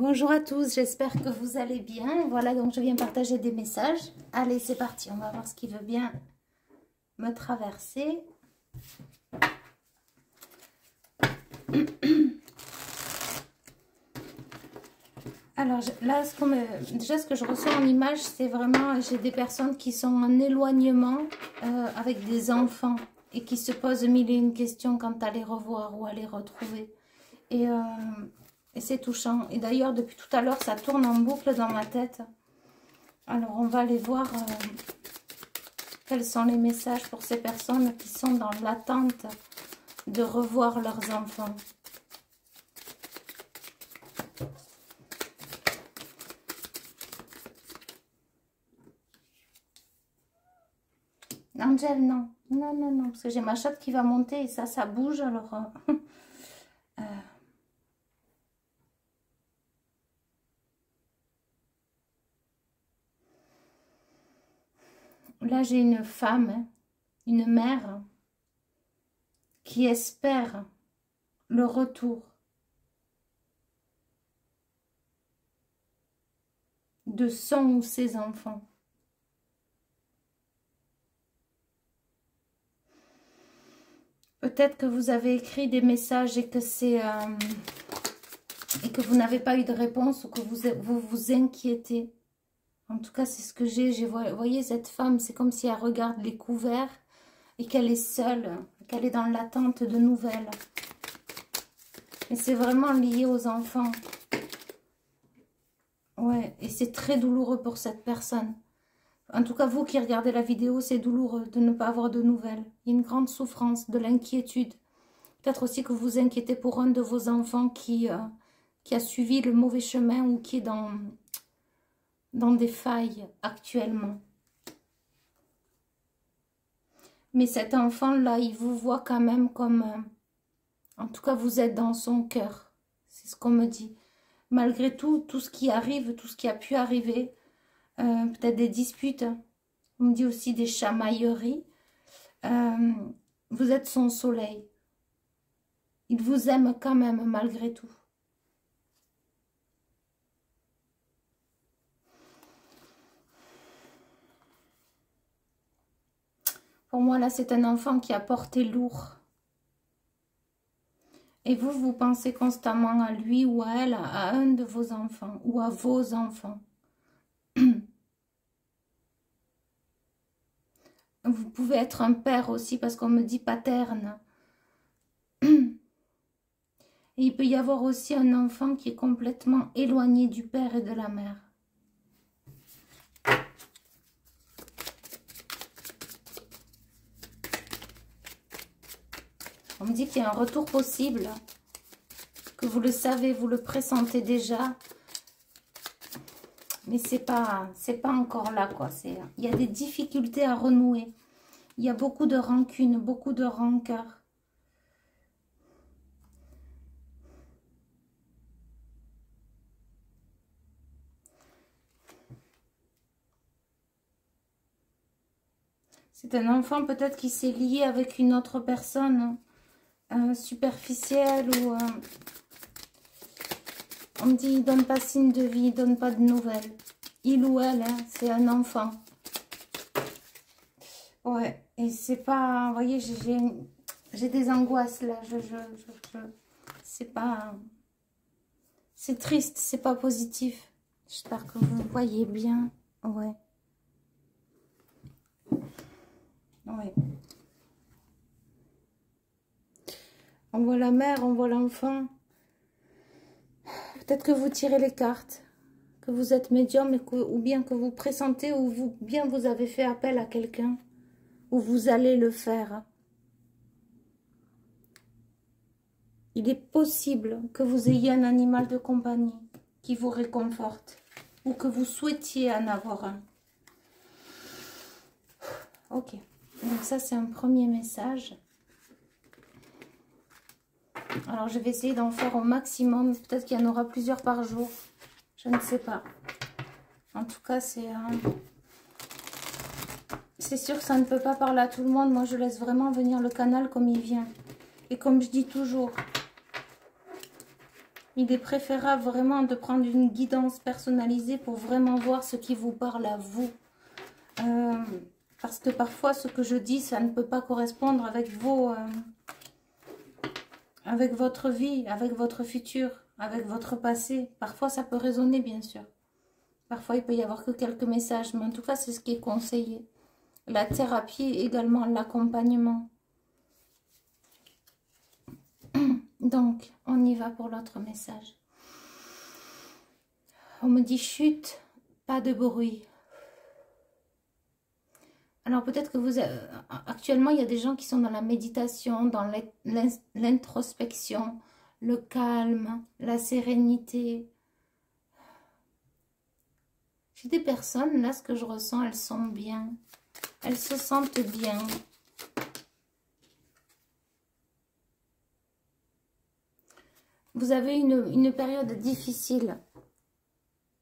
Bonjour à tous, j'espère que vous allez bien. Voilà, donc je viens partager des messages. Allez, c'est parti, on va voir ce qui veut bien me traverser. Alors là, déjà ce que je reçois en image, c'est vraiment, j'ai des personnes qui sont en éloignement avec des enfants et qui se posent mille et une questions quant à les revoir ou à les retrouver. Et c'est touchant. Et d'ailleurs, depuis tout à l'heure, ça tourne en boucle dans ma tête. Alors, on va aller voir quels sont les messages pour ces personnes qui sont dans l'attente de revoir leurs enfants. Angel, non. Non, non, non. Parce que j'ai ma chatte qui va monter et ça bouge. Alors... Là, j'ai une femme, une mère, qui espère le retour de son ou ses enfants. Peut-être que vous avez écrit des messages et que c'est et que vous n'avez pas eu de réponse ou que vous vous inquiétez. En tout cas, c'est ce que j'ai. Vous voyez, cette femme, c'est comme si elle regarde les couverts et qu'elle est seule, qu'elle est dans l'attente de nouvelles. Et c'est vraiment lié aux enfants. Ouais, et c'est très douloureux pour cette personne. En tout cas, vous qui regardez la vidéo, c'est douloureux de ne pas avoir de nouvelles. Il y a une grande souffrance, de l'inquiétude. Peut-être aussi que vous vous inquiétez pour un de vos enfants qui a suivi le mauvais chemin ou qui est dans des failles actuellement. Mais cet enfant-là, il vous voit quand même comme... en tout cas, vous êtes dans son cœur. C'est ce qu'on me dit. Malgré tout, tout ce qui arrive, tout ce qui a pu arriver, peut-être des disputes, on me dit aussi des chamailleries, vous êtes son soleil. Il vous aime quand même, malgré tout. Pour moi, là, c'est un enfant qui a porté lourd. Et vous, vous pensez constamment à lui ou à elle, à un de vos enfants ou à vos enfants. Vous pouvez être un père aussi parce qu'on me dit paterne. Et il peut y avoir aussi un enfant qui est complètement éloigné du père et de la mère. On me dit qu'il y a un retour possible, que vous le savez, vous le pressentez déjà, mais c'est pas encore là, quoi. Il y a des difficultés à renouer. Il y a beaucoup de rancune, beaucoup de rancœur. C'est un enfant peut-être qui s'est lié avec une autre personne superficielle ou... on me dit, il ne donne pas signe de vie, il ne donne pas de nouvelles. Il ou elle, hein, c'est un enfant. Ouais, et c'est pas... Vous voyez, j'ai des angoisses là. C'est pas... C'est triste, c'est pas positif. J'espère que vous voyez bien. Ouais. Ouais. On voit la mère, on voit l'enfant. Peut-être que vous tirez les cartes, que vous êtes médium ou bien que vous pressentez ou bien vous avez fait appel à quelqu'un ou vous allez le faire. Il est possible que vous ayez un animal de compagnie qui vous réconforte ou que vous souhaitiez en avoir un. Ok, donc ça c'est un premier message. Alors, je vais essayer d'en faire au maximum. Peut-être qu'il y en aura plusieurs par jour. Je ne sais pas. En tout cas, c'est sûr que ça ne peut pas parler à tout le monde. Moi, je laisse vraiment venir le canal comme il vient. Et comme je dis toujours, Il est préférable vraiment de prendre une guidance personnalisée pour vraiment voir ce qui vous parle à vous. Parce que parfois, ce que je dis, ça ne peut pas correspondre avec avec votre vie, avec votre futur, avec votre passé. Parfois, ça peut résonner, bien sûr. Parfois, il peut y avoir que quelques messages, mais en tout cas, c'est ce qui est conseillé. La thérapie, également l'accompagnement. Donc, on y va pour l'autre message. On me dit chute, pas de bruit. Alors peut-être que vous... actuellement, il y a des gens qui sont dans la méditation, dans l'introspection, le calme, la sérénité. J'ai des personnes, là, ce que je ressens, elles sont bien. Elles se sentent bien. Vous avez une période difficile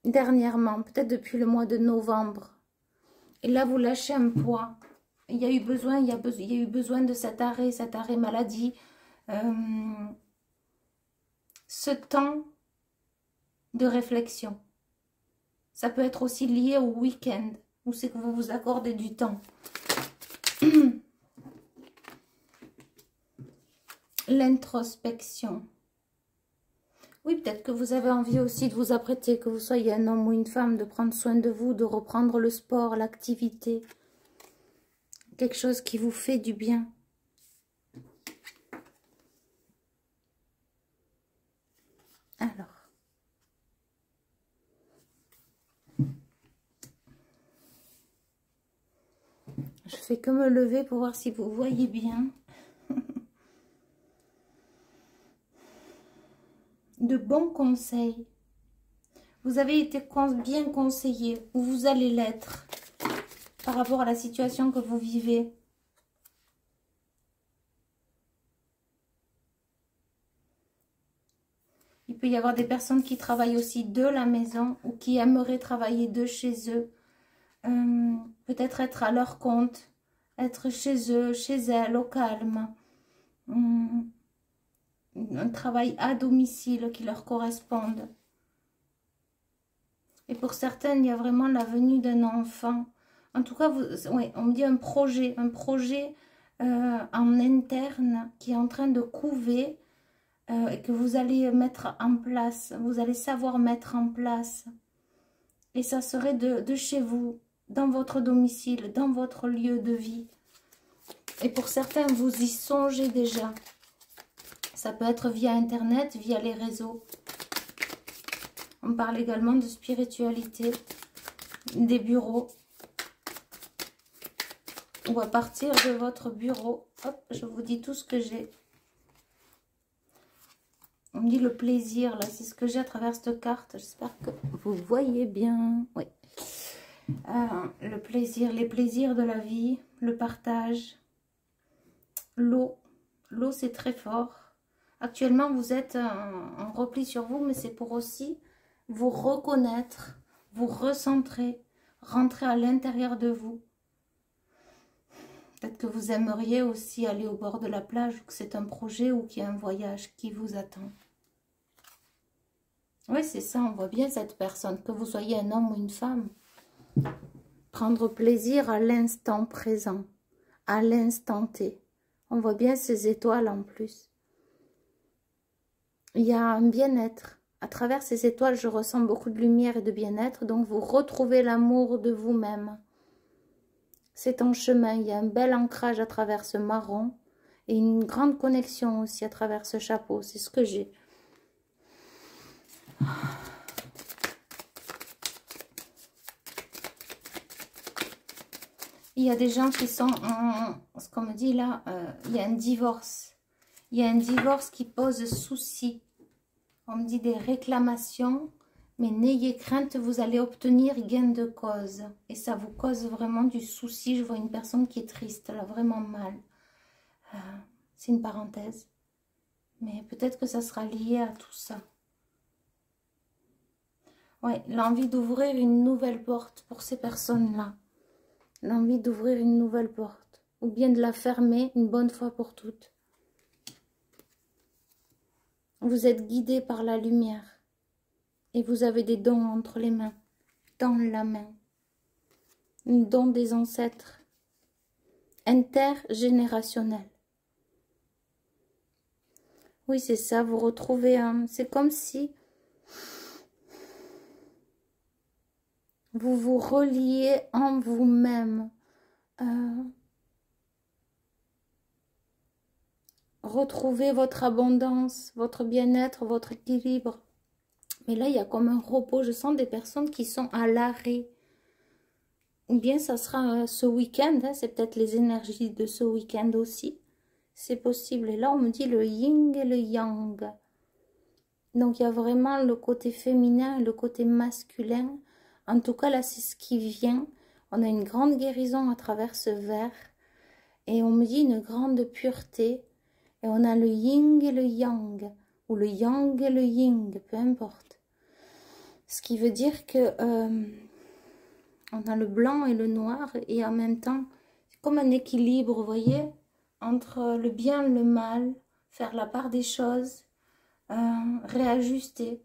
dernièrement, peut-être depuis le mois de novembre. Et là, vous lâchez un poids. Il y a eu besoin, il y a eu besoin de cet arrêt maladie. Ce temps de réflexion. Ça peut être aussi lié au week-end, où c'est que vous vous accordez du temps. L'introspection. Oui, peut-être que vous avez envie aussi de vous apprêter, que vous soyez un homme ou une femme, de prendre soin de vous, de reprendre le sport, l'activité. Quelque chose qui vous fait du bien. Alors. Je fais que me lever pour voir si vous voyez bien. De bons conseils. Vous avez été bien conseillé, ou vous allez l'être, par rapport à la situation que vous vivez. Il peut y avoir des personnes qui travaillent aussi de la maison, ou qui aimeraient travailler de chez eux. Peut-être être à leur compte, être chez eux, chez elles, au calme. Un travail à domicile qui leur corresponde. Et pour certaines, il y a vraiment la venue d'un enfant. En tout cas, ouais, on me dit un projet en interne qui est en train de couver et que vous allez mettre en place. Vous allez savoir mettre en place. Et ça serait de chez vous, dans votre domicile, dans votre lieu de vie. Et pour certains, vous y songez déjà. Ça peut être via Internet, via les réseaux. On parle également de spiritualité, des bureaux. Ou à partir de votre bureau. Hop, je vous dis tout ce que j'ai. On me dit le plaisir, là, c'est ce que j'ai à travers cette carte. J'espère que vous voyez bien. Oui. Le plaisir, les plaisirs de la vie, le partage, l'eau. L'eau, c'est très fort. Actuellement, vous êtes en repli sur vous, mais c'est pour aussi vous reconnaître, vous recentrer, rentrer à l'intérieur de vous. Peut-être que vous aimeriez aussi aller au bord de la plage, ou que c'est un projet ou qu'il y a un voyage qui vous attend. Oui, c'est ça, on voit bien cette personne, que vous soyez un homme ou une femme. Prendre plaisir à l'instant présent, à l'instant T. On voit bien ces étoiles en plus. Il y a un bien-être. À travers ces étoiles, je ressens beaucoup de lumière et de bien-être. Donc, vous retrouvez l'amour de vous-même. C'est en chemin. Il y a un bel ancrage à travers ce marron. Et une grande connexion aussi à travers ce chapeau. C'est ce que j'ai. Il y a des gens qui sont en... Ce qu'on me dit là, il y a un divorce. Il y a un divorce qui pose souci. On me dit des réclamations, mais n'ayez crainte, vous allez obtenir gain de cause. Et ça vous cause vraiment du souci. Je vois une personne qui est triste, elle a vraiment mal. C'est une parenthèse. Mais peut-être que ça sera lié à tout ça. Ouais, l'envie d'ouvrir une nouvelle porte pour ces personnes-là. L'envie d'ouvrir une nouvelle porte. Ou bien de la fermer une bonne fois pour toutes. Vous êtes guidé par la lumière. Et vous avez des dons entre les mains. Dans la main. Un don des ancêtres. Intergénérationnel. Oui, c'est ça. Vous retrouvez un... C'est comme si... vous vous reliez en vous-même. Retrouvez votre abondance, votre bien-être, votre équilibre. Mais là, il y a comme un repos. Je sens des personnes qui sont à l'arrêt. Ou bien ça sera ce week-end. Hein, c'est peut-être les énergies de ce week-end aussi. C'est possible. Et là, on me dit le yin et le yang. Donc, il y a vraiment le côté féminin et le côté masculin. En tout cas, là, c'est ce qui vient. On a une grande guérison à travers ce verre. Et on me dit une grande pureté. Et on a le yin et le yang. Ou le yang et le yin, peu importe. Ce qui veut dire que on a le blanc et le noir. Et en même temps, c'est comme un équilibre, vous voyez, entre le bien et le mal. Faire la part des choses. Réajuster.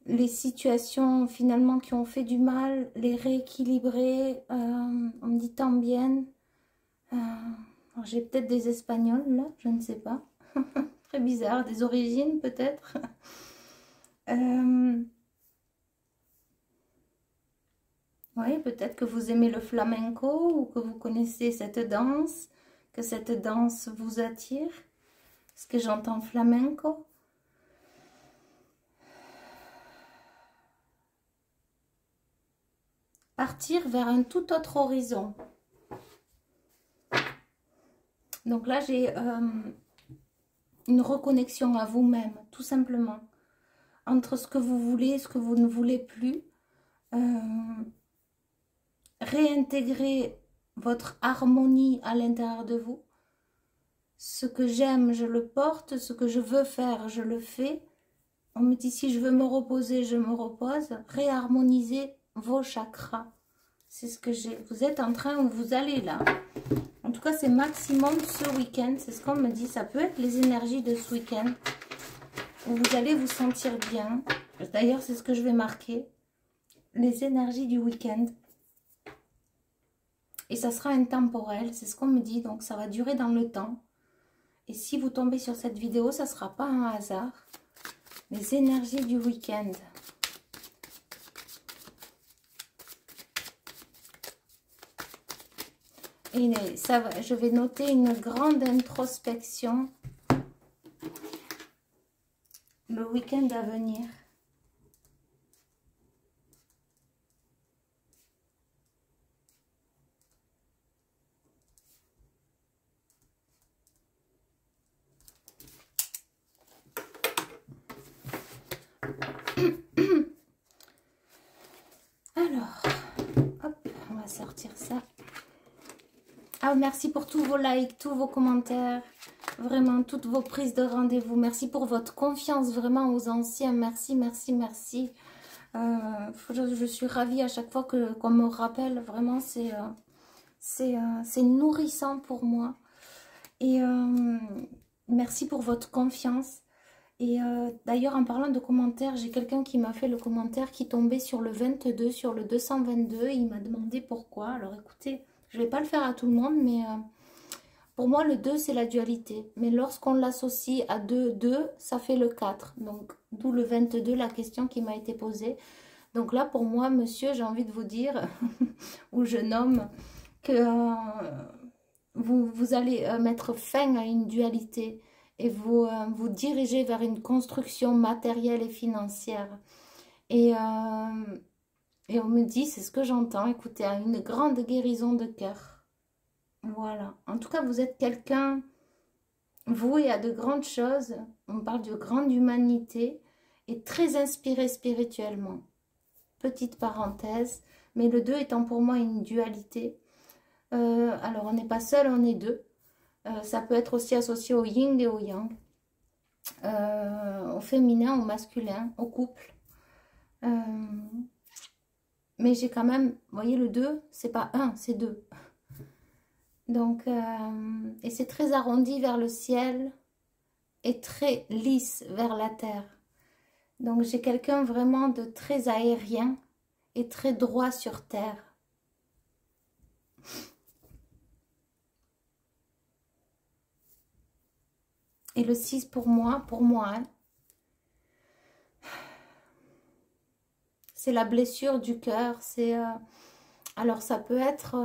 Les situations finalement qui ont fait du mal, les rééquilibrer, on me dit tant bien. J'ai peut-être des Espagnols là, je ne sais pas. Très bizarre, des origines peut-être. Oui, peut-être que vous aimez le flamenco ou que vous connaissez cette danse, que cette danse vous attire. Est-ce que j'entends flamenco? Partir vers un tout autre horizon. Donc là, j'ai une reconnexion à vous-même, tout simplement. Entre ce que vous voulez et ce que vous ne voulez plus. Réintégrer votre harmonie à l'intérieur de vous. Ce que j'aime, je le porte. Ce que je veux faire, je le fais. On me dit, si je veux me reposer, je me repose. Réharmoniser vos chakras. C'est ce que j'ai. Vous êtes en train, où vous allez là. En tout cas, c'est maximum ce week-end. C'est ce qu'on me dit. Ça peut être les énergies de ce week-end. Où vous allez vous sentir bien. D'ailleurs, c'est ce que je vais marquer. Les énergies du week-end. Et ça sera intemporel. C'est ce qu'on me dit. Donc, ça va durer dans le temps. Et si vous tombez sur cette vidéo, ça ne sera pas un hasard. Les énergies du week-end. Et ça va, je vais noter une grande introspection le week-end à venir. Alors, hop, on va sortir ça. Ah, merci pour tous vos likes, tous vos commentaires, vraiment toutes vos prises de rendez-vous. Merci pour votre confiance vraiment aux anciens. Merci, merci, merci. Je suis ravie à chaque fois qu'on me rappelle. Vraiment, c'est nourrissant pour moi. Et merci pour votre confiance. Et d'ailleurs, en parlant de commentaires, j'ai quelqu'un qui m'a fait le commentaire qui tombait sur le 22, sur le 222. Et il m'a demandé pourquoi. Alors écoutez, je ne vais pas le faire à tout le monde, mais pour moi, le 2, c'est la dualité. Mais lorsqu'on l'associe à 2, 2, ça fait le 4. Donc, d'où le 22, la question qui m'a été posée. Donc là, pour moi, monsieur, j'ai envie de vous dire, ou jeune homme, que vous allez mettre fin à une dualité et vous diriger vers une construction matérielle et financière. Et on me dit, c'est ce que j'entends, écoutez, à une grande guérison de cœur. Voilà. En tout cas, vous êtes quelqu'un voué à de grandes choses. On parle de grande humanité et très inspiré spirituellement. Petite parenthèse. Mais le 2 étant pour moi une dualité. Alors, on n'est pas seul, on est deux. Ça peut être aussi associé au yin et au yang. Au féminin, au masculin, au couple. Mais j'ai quand même, vous voyez, le 2, c'est pas 1, c'est 2. Donc, et c'est très arrondi vers le ciel et très lisse vers la terre. Donc, j'ai quelqu'un vraiment de très aérien et très droit sur terre. Et le 6 pour moi, hein, c'est la blessure du cœur. C'est alors, ça peut être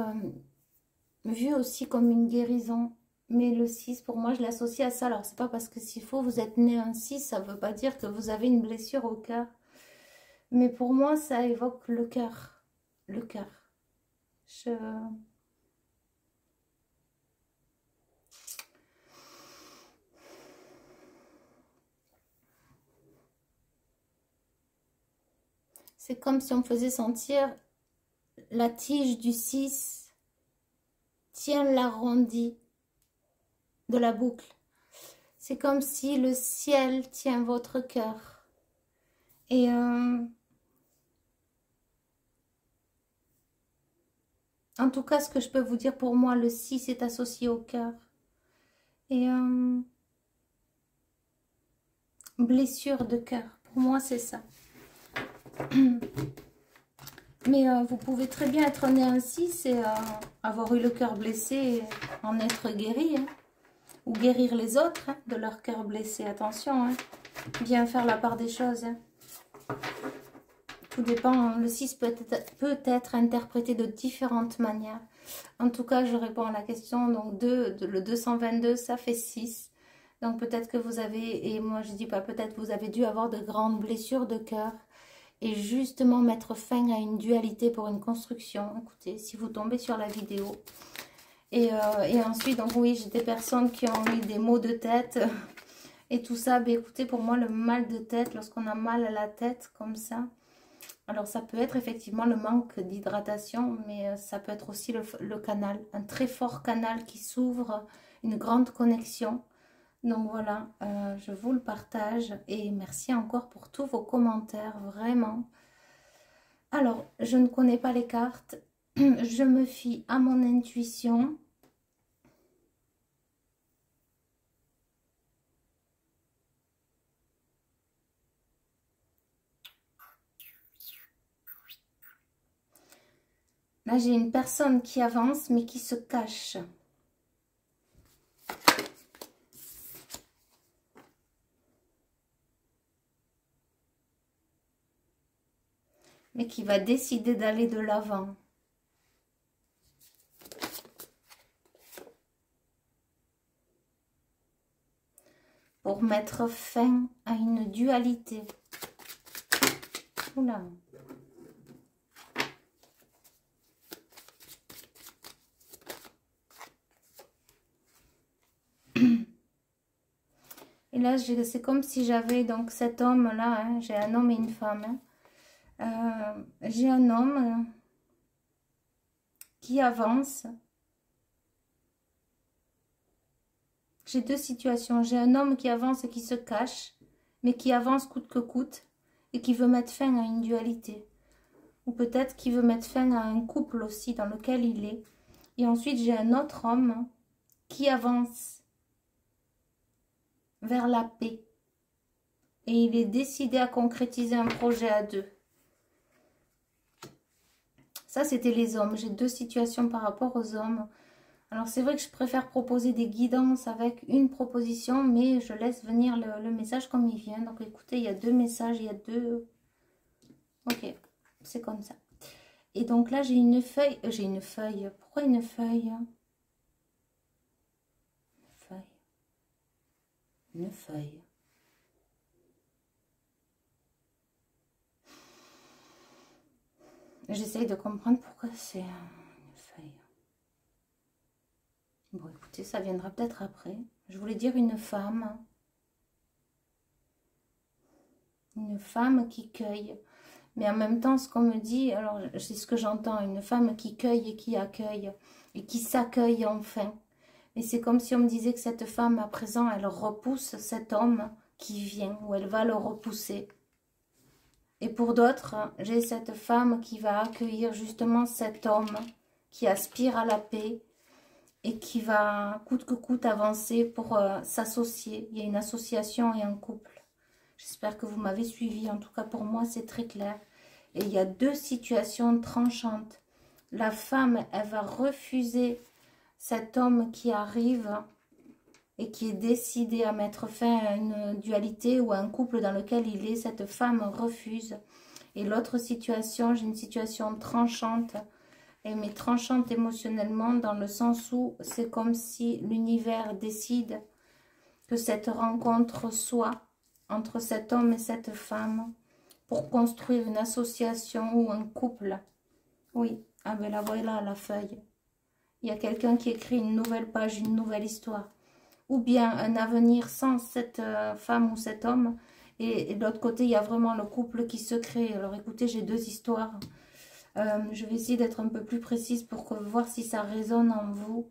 vu aussi comme une guérison. Mais le 6, pour moi, je l'associe à ça. Alors, c'est pas parce que s'il faut, vous êtes né un 6, ça veut pas dire que vous avez une blessure au cœur. Mais pour moi, ça évoque le cœur. Le cœur. C'est comme si on me faisait sentir la tige du 6 tient l'arrondi de la boucle. C'est comme si le ciel tient votre cœur. Et en tout cas, ce que je peux vous dire, pour moi, le 6 est associé au cœur. Et blessure de cœur, pour moi, c'est ça. Mais vous pouvez très bien être né un 6 et avoir eu le cœur blessé et en être guéri. Hein. Ou guérir les autres hein, de leur cœur blessé. Attention, hein. Bien faire la part des choses. Hein. Tout dépend. Le 6 peut être interprété de différentes manières. En tout cas, je réponds à la question. Donc, le 222, ça fait 6. Donc, peut-être que vous avez, et moi je dis pas peut-être, vous avez dû avoir de grandes blessures de cœur. Et justement mettre fin à une dualité pour une construction. Écoutez, si vous tombez sur la vidéo. Et ensuite, donc oui, j'ai des personnes qui ont eu des maux de tête. Et tout ça, ben, écoutez, pour moi, le mal de tête, lorsqu'on a mal à la tête, comme ça. Alors, ça peut être effectivement le manque d'hydratation, mais ça peut être aussi le canal. Un très fort canal qui s'ouvre, une grande connexion. Donc voilà, je vous le partage et merci encore pour tous vos commentaires, vraiment. Alors, je ne connais pas les cartes, je me fie à mon intuition. Là, j'ai une personne qui avance mais qui se cache. Mais qui va décider d'aller de l'avant. Pour mettre fin à une dualité. Oula. Et là, c'est comme si j'avais donc cet homme-là, hein, j'ai un homme et une femme. Hein. J'ai un homme qui avance. J'ai deux situations. J'ai un homme qui avance et qui se cache, mais qui avance coûte que coûte et qui veut mettre fin à une dualité. Ou peut-être qu'il veut mettre fin à un couple aussi dans lequel il est. Et ensuite, j'ai un autre homme qui avance vers la paix. Et il est décidé à concrétiser un projet à deux. Ça, c'était les hommes. J'ai deux situations par rapport aux hommes. Alors, c'est vrai que je préfère proposer des guidances avec une proposition, mais je laisse venir le message comme il vient. Donc, écoutez, il y a deux messages, il y a deux... Ok, c'est comme ça. Et donc là, j'ai une feuille. J'ai une feuille. Pourquoi une feuille? Une feuille. J'essaye de comprendre pourquoi c'est une feuille. Bon, écoutez, ça viendra peut-être après. Je voulais dire une femme. Une femme qui cueille. Mais en même temps, ce qu'on me dit, alors c'est ce que j'entends, une femme qui cueille et qui accueille. Et qui s'accueille enfin. Et c'est comme si on me disait que cette femme, à présent, elle repousse cet homme qui vient. Ou elle va le repousser. Et pour d'autres, j'ai cette femme qui va accueillir justement cet homme qui aspire à la paix et qui va coûte que coûte avancer pour s'associer. Il y a une association et un couple. J'espère que vous m'avez suivi. En tout cas, pour moi, c'est très clair. Et il y a deux situations tranchantes. La femme, elle va refuser cet homme qui arrive et qui est décidé à mettre fin à une dualité ou à un couple dans lequel il est. Cette femme refuse. Et l'autre situation, j'ai une situation tranchante. Mais tranchante émotionnellement dans le sens où c'est comme si l'univers décide que cette rencontre soit entre cet homme et cette femme pour construire une association ou un couple. Oui, ah ben la voilà la feuille. Il y a quelqu'un qui écrit une nouvelle page, une nouvelle histoire. Ou bien un avenir sans cette femme ou cet homme. Et de l'autre côté, il y a vraiment le couple qui se crée. Alors écoutez, j'ai deux histoires. Je vais essayer d'être un peu plus précise pour voir si ça résonne en vous.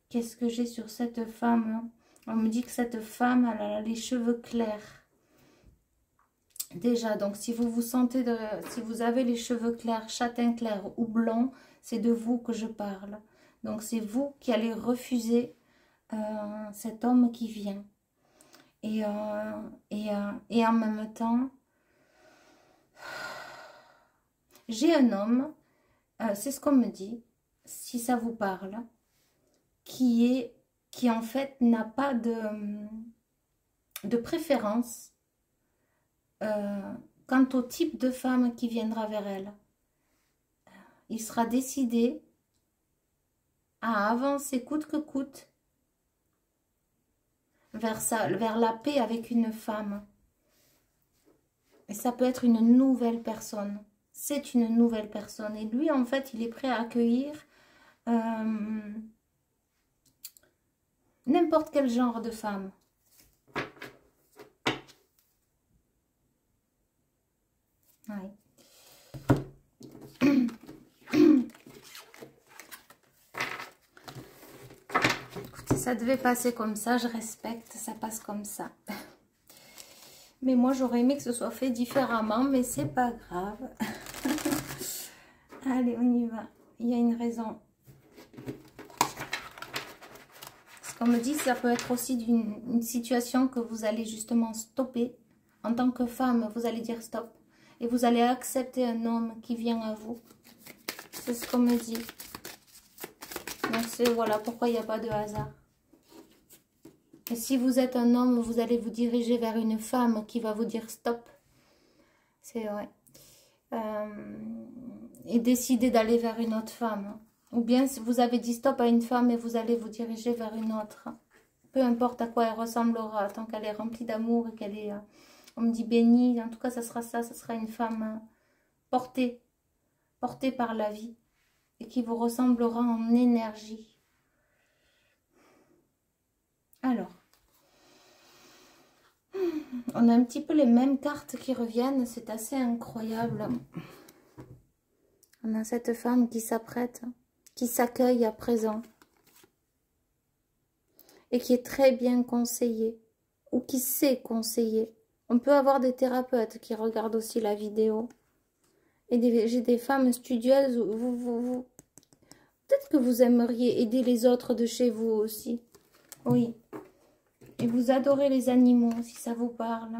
Qu'est-ce que j'ai sur cette femme? On me dit que cette femme, elle a les cheveux clairs. Déjà, donc si vous vous sentez, si vous avez les cheveux clairs, châtain clair ou blanc, c'est de vous que je parle. Donc c'est vous qui allez refuser cet homme qui vient. Et en même temps, j'ai un homme, c'est ce qu'on me dit, si ça vous parle, qui en fait n'a pas de préférence quant au type de femme qui viendra vers elle. Il sera décidé à avancer coûte que coûte vers la paix avec une femme. Et ça peut être une nouvelle personne. C'est une nouvelle personne. Et lui, en fait, il est prêt à accueillir n'importe quel genre de femme. Ouais. Écoutez, ça devait passer comme ça, je respecte, ça passe comme ça. Mais moi, j'aurais aimé que ce soit fait différemment, mais c'est pas grave. Allez, on y va. Il y a une raison. Ce qu'on me dit, ça peut être aussi d'une situation que vous allez justement stopper. En tant que femme, vous allez dire stop. Et vous allez accepter un homme qui vient à vous. C'est ce qu'on me dit. Donc c'est voilà pourquoi il n'y a pas de hasard. Et si vous êtes un homme, vous allez vous diriger vers une femme qui va vous dire stop. C'est vrai. Et décider d'aller vers une autre femme. Ou bien si vous avez dit stop à une femme et vous allez vous diriger vers une autre. Peu importe à quoi elle ressemblera, tant qu'elle est remplie d'amour et qu'elle est... on me dit bénie, en tout cas ça sera ça, ça sera une femme portée par la vie et qui vous ressemblera en énergie. Alors, on a un petit peu les mêmes cartes qui reviennent, c'est assez incroyable. On a cette femme qui s'apprête, qui s'accueille à présent et qui est très bien conseillée ou qui sait conseiller. On peut avoir des thérapeutes qui regardent aussi la vidéo. Et j'ai des femmes studieuses, peut-être que vous aimeriez aider les autres de chez vous aussi. Oui. Et vous adorez les animaux, si ça vous parle.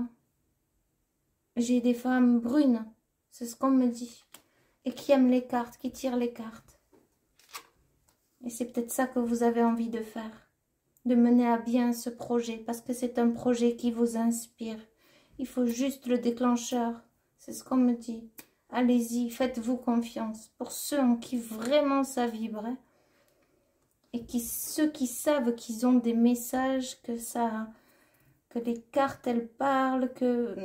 J'ai des femmes brunes, c'est ce qu'on me dit. Et qui aiment les cartes, qui tirent les cartes. Et c'est peut-être ça que vous avez envie de faire. De mener à bien ce projet, parce que c'est un projet qui vous inspire. Il faut juste le déclencheur, c'est ce qu'on me dit. Allez-y, faites-vous confiance. Pour ceux en qui vraiment ça vibre. Et ceux qui savent qu'ils ont des messages, que les cartes, elles parlent, que...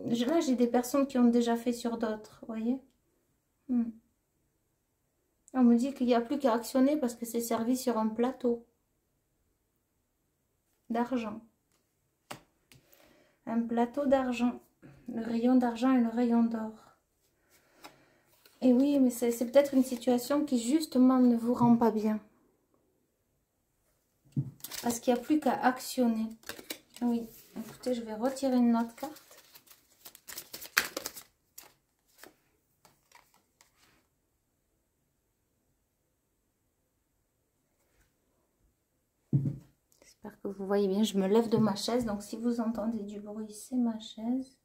Là, j'ai des personnes qui ont déjà fait sur d'autres, vous voyez. On me dit qu'il n'y a plus qu'à actionner parce que c'est servi sur un plateau d'argent. Un plateau d'argent. Le rayon d'argent et le rayon d'or. Et oui, mais c'est peut-être une situation qui justement ne vous rend pas bien. Parce qu'il n'y a plus qu'à actionner. Oui, écoutez, je vais retirer une autre carte. que vous voyez bien, je me lève de ma chaise. Donc, si vous entendez du bruit, c'est ma chaise.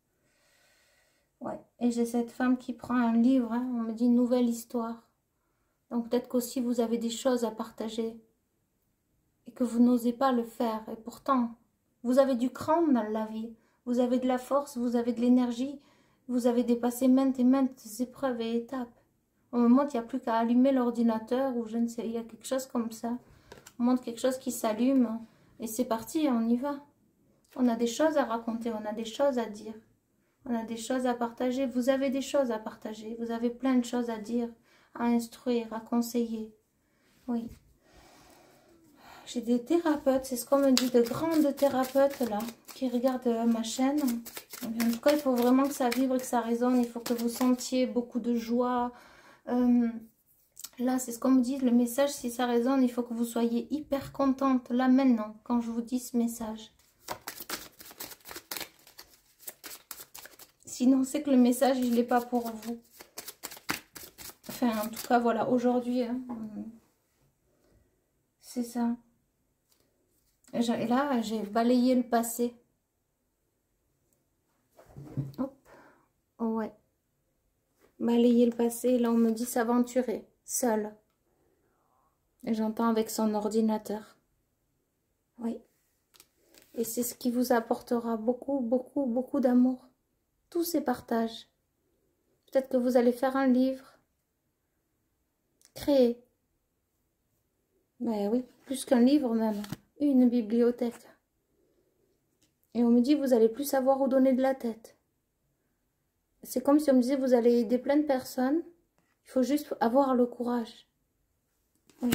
Ouais, et j'ai cette femme qui prend un livre. Hein, on me dit nouvelle histoire. Donc, peut-être qu'aussi vous avez des choses à partager. Et que vous n'osez pas le faire. Et pourtant, vous avez du cran dans la vie. Vous avez de la force, vous avez de l'énergie. Vous avez dépassé maintes et maintes épreuves et étapes. Au moment, il n'y a plus qu'à allumer l'ordinateur ou je ne sais, il y a quelque chose comme ça. On montre quelque chose qui s'allume et c'est parti, on y va. On a des choses à raconter, on a des choses à dire. On a des choses à partager. Vous avez des choses à partager. Vous avez plein de choses à dire, à instruire, à conseiller. Oui. J'ai des thérapeutes, c'est ce qu'on me dit, de grandes thérapeutes là, qui regardent ma chaîne. En tout cas, il faut vraiment que ça vibre, que ça résonne. Il faut que vous sentiez beaucoup de joie. Là, c'est ce qu'on me dit, le message, si ça résonne, il faut que vous soyez hyper contente, là, maintenant, quand je vous dis ce message. Sinon, c'est que le message, il n'est pas pour vous. Enfin, en tout cas, voilà, aujourd'hui, hein, c'est ça. Et là, j'ai balayé le passé. Hop, ouais. Balayer le passé, là, on me dit s'aventurer, seul. Et j'entends avec son ordinateur. Oui. Et c'est ce qui vous apportera beaucoup, beaucoup, beaucoup d'amour. Tous ces partages. Peut-être que vous allez faire un livre. Créer. Ben oui, plus qu'un livre même. Une bibliothèque. Et on me dit, vous allez plus savoir où donner de la tête. C'est comme si on me disait, vous allez aider plein de personnes. Il faut juste avoir le courage. Oui.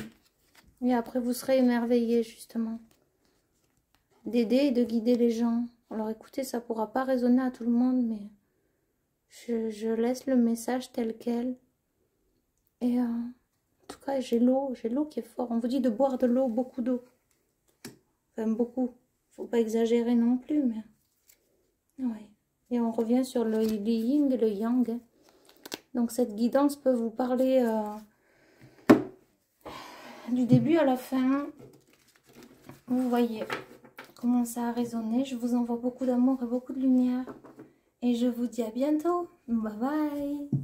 Et après, vous serez émerveillés, justement. D'aider et de guider les gens. Alors écoutez, ça ne pourra pas résonner à tout le monde, mais je laisse le message tel quel. Et en tout cas, j'ai l'eau qui est fort. On vous dit de boire de l'eau, beaucoup d'eau. Enfin, beaucoup. Faut pas exagérer non plus, mais... Oui. Et on revient sur le yin et le yang. Donc cette guidance peut vous parler du début à la fin. Vous voyez comment ça a résonné. Je vous envoie beaucoup d'amour et beaucoup de lumière. Et je vous dis à bientôt. Bye bye.